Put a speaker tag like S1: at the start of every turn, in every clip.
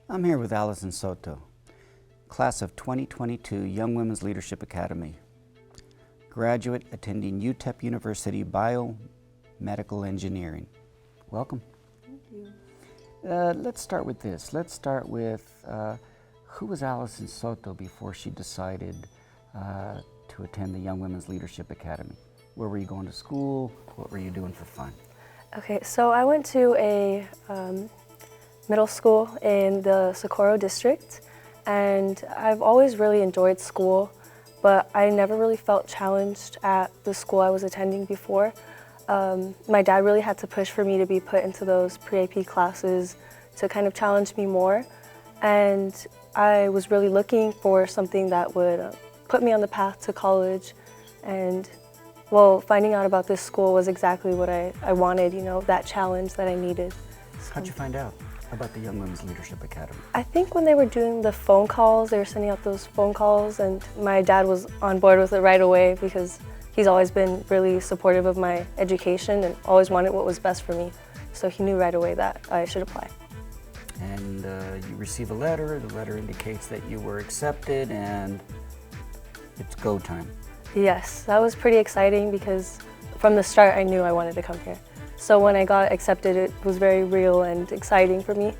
S1: I'm here with Allison Soto, class of 2022 Young Women's Leadership Academy, graduate attending UTEP University Biomedical Engineering. Welcome.
S2: Thank you.
S1: Let's start with this. Let's start with who was Allison Soto before she decided to attend the Young Women's Leadership Academy? Where were you going to school? What were you doing for fun?
S2: Okay, so I went to a middle school in the Socorro district, and I've always really enjoyed school, but I never really felt challenged at the school I was attending before. My dad really had to push for me to be put into those pre-AP classes to kind of challenge me more, and I was really looking for something that would put me on the path to college, and well, finding out about this school was exactly what I wanted, you know, that challenge that I needed. So,
S1: How'd you find out about the Young Women's Leadership Academy?
S2: I think when they were doing the phone calls, they were sending out those phone calls, and my dad was on board with it right away because he's always been really supportive of my education and always wanted what was best for me. So he knew right away that I should apply.
S1: And you receive a letter. The letter indicates that you were accepted and it's go time.
S2: Yes, that was pretty exciting because from the start I knew I wanted to come here. So when I got accepted, it was very real and exciting for me.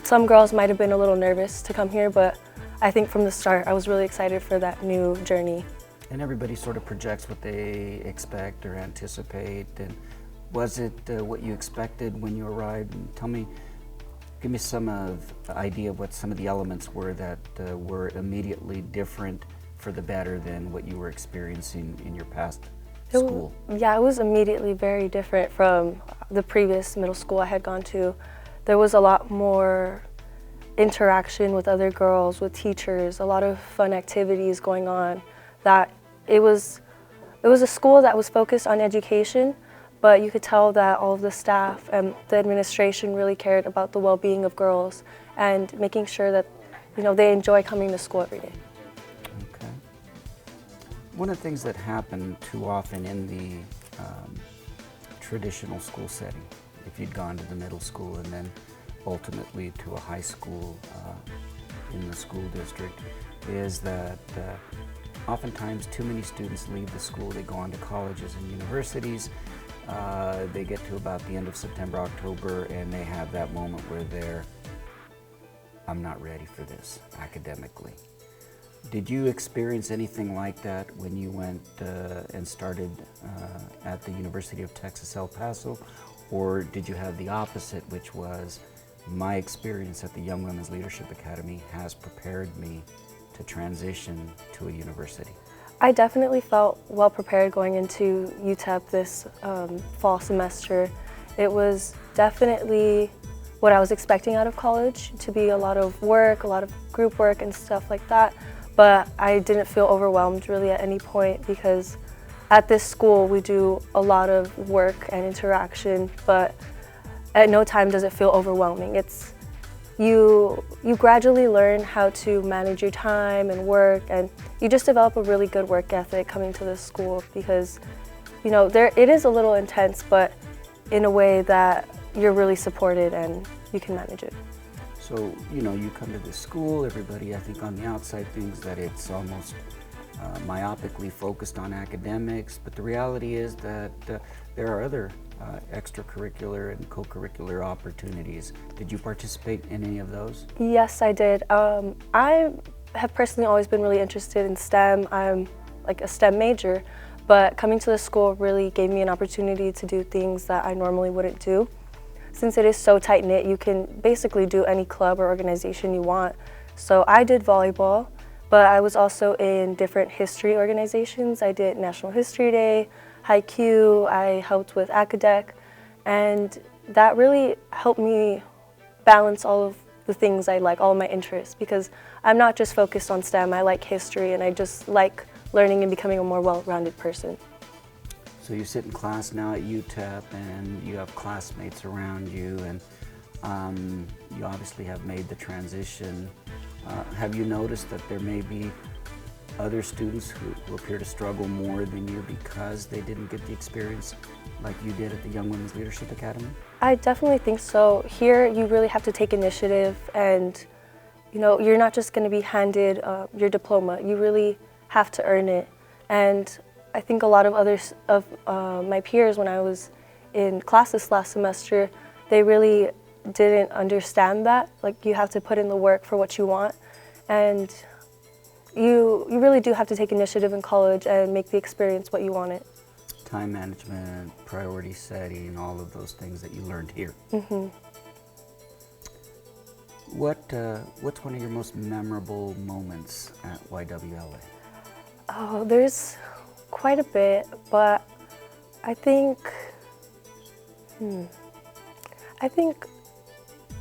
S2: Some girls might have been a little nervous to come here, but I think from the start I was really excited for that new journey.
S1: And everybody sort of projects what they expect or anticipate. And was it what you expected when you arrived? And give me some of the idea of what some of the elements were that were immediately different for the better than what you were experiencing in your past school.
S2: Yeah, it was immediately very different from the previous middle school I had gone to. There was a lot more interaction with other girls, with teachers, a lot of fun activities going on. That it was a school that was focused on education, but you could tell that all of the staff and the administration really cared about the well-being of girls and making sure that, you know, they enjoy coming to school every day.
S1: Okay. One of the things that happened too often in the traditional school setting, if you'd gone to the middle school and then ultimately to a high school in the school district, is that oftentimes too many students leave the school. They go on to colleges and universities. They get to about the end of September, October, and they have that moment where I'm not ready for this academically. Did you experience anything like that when you went and started at the University of Texas, El Paso? Or did you have the opposite, which was, my experience at the Young Women's Leadership Academy has prepared me to transition to a university?
S2: I definitely felt well prepared going into UTEP this fall semester. It was definitely what I was expecting out of college, to be a lot of work, a lot of group work and stuff like that. But I didn't feel overwhelmed really at any point because at this school we do a lot of work and interaction, but at no time does it feel overwhelming. It's you gradually learn how to manage your time and work, and you just develop a really good work ethic coming to this school because, you know, it is a little intense, but in a way that you're really supported and you can manage it.
S1: So, you know, you come to this school, everybody I think on the outside thinks that it's almost myopically focused on academics, but the reality is that there are other extracurricular and co-curricular opportunities. Did you participate in any of those?
S2: Yes, I did. I have personally always been really interested in STEM. I'm like a STEM major, but coming to the school really gave me an opportunity to do things that I normally wouldn't do. Since it is so tight-knit, you can basically do any club or organization you want. So I did volleyball, but I was also in different history organizations. I did National History Day, Haiku, I helped with Acadec, and that really helped me balance all of the things I like, all of my interests, because I'm not just focused on STEM, I like history and I just like learning and becoming a more well-rounded person.
S1: So you sit in class now at UTEP and you have classmates around you, and you obviously have made the transition. Have you noticed that there may be other students who appear to struggle more than you because they didn't get the experience like you did at the Young Women's Leadership Academy?
S2: I definitely think so. Here, you really have to take initiative, and you're not just going to be handed your diploma. You really have to earn it. And I think a lot of others of my peers, when I was in classes last semester, they really didn't understand that. Like, you have to put in the work for what you want, and you really do have to take initiative in college and make the experience what you want it.
S1: Time management, priority setting, all of those things that you learned here.
S2: Mm-hmm.
S1: What's one of your most memorable moments at YWLA?
S2: Oh, there's quite a bit, but I think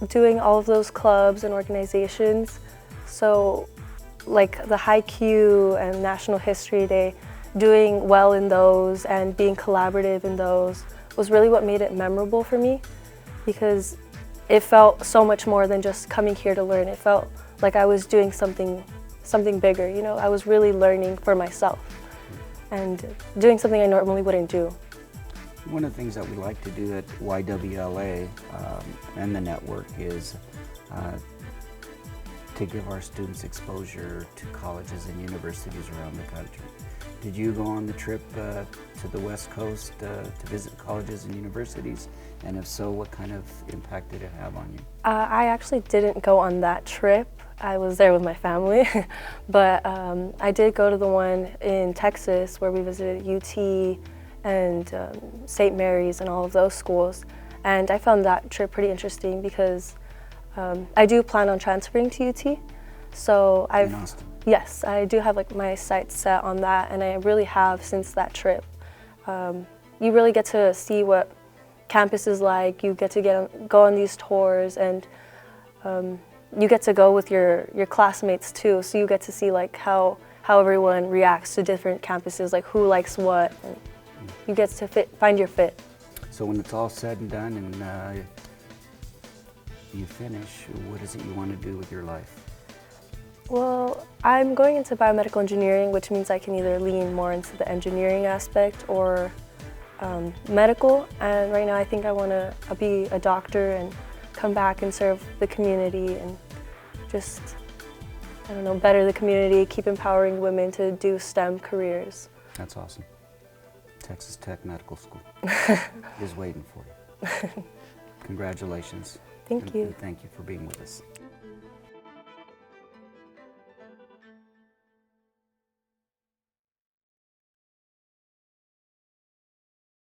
S2: doing all of those clubs and organizations, so like the High Q and National History Day, doing well in those and being collaborative in those was really what made it memorable for me, because it felt so much more than just coming here to learn. It felt like I was doing something bigger, I was really learning for myself and doing something I normally wouldn't do.
S1: One of the things that we like to do at YWLA and the network is to give our students exposure to colleges and universities around the country. Did you go on the trip to the West Coast to visit colleges and universities? And if so, what kind of impact did it have on you?
S2: I actually didn't go on that trip. I was there with my family, but I did go to the one in Texas where we visited UT and St. Mary's and all of those schools. And I found that trip pretty interesting because I do plan on transferring to UT. So
S1: In Austin?
S2: Yes, I do have like my sights set on that, and I really have since that trip. You really get to see what campus is like. You get to go on these tours, and you get to go with your classmates too. So you get to see like how everyone reacts to different campuses, like who likes what. And you get to find your fit.
S1: So when it's all said and done and you finish, what is it you want to do with your life?
S2: Well, I'm going into biomedical engineering, which means I can either lean more into the engineering aspect or medical. And right now I think I want to be a doctor and come back and serve the community and just, I don't know, better the community, keep empowering women to do STEM careers.
S1: That's awesome. Texas Tech Medical School is waiting for you. Congratulations.
S2: Thank you.
S1: And thank you for being with us.